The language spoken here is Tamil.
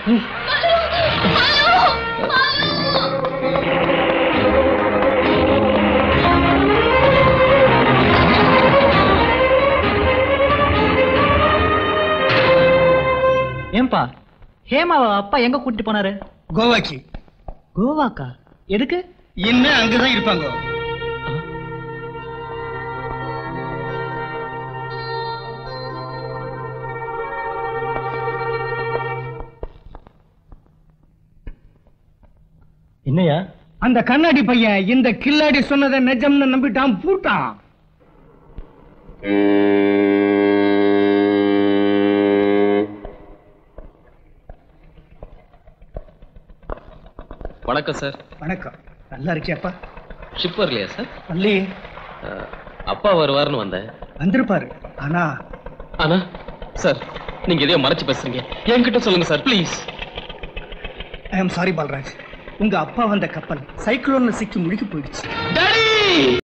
ஏன்பா ஹேமாவா அப்பா எங்க கூட்டிட்டு போனாரு? கோவாக்கு. கோவாக்கா? எதுக்கு? இன்னும் அங்கதான் இருப்பாங்க. என்னையா? அந்த கண்ணாடி பையன் இந்த கில்லாடி சொன்னதை நிஜம்னு நம்பிட்டான், பூட்டான். வணக்கம் சார். வணக்கம். நல்லா இருக்கியாப்பா? ஷிப் வரலையா சார்? இல்லையே. அப்பா வருவார்னு வந்தேன். வந்திருப்பாரு. ஆனா சார் நீங்க எதையோ மறைச்சு பேசுறீங்க, என்கிட்ட சொல்லுங்க sir please. I am sorry Paulraj. உங்க அப்பா வந்த கப்பல் சைக்ளோன்ல சிக்கி முழுகி போயிடுச்சு. டாடி!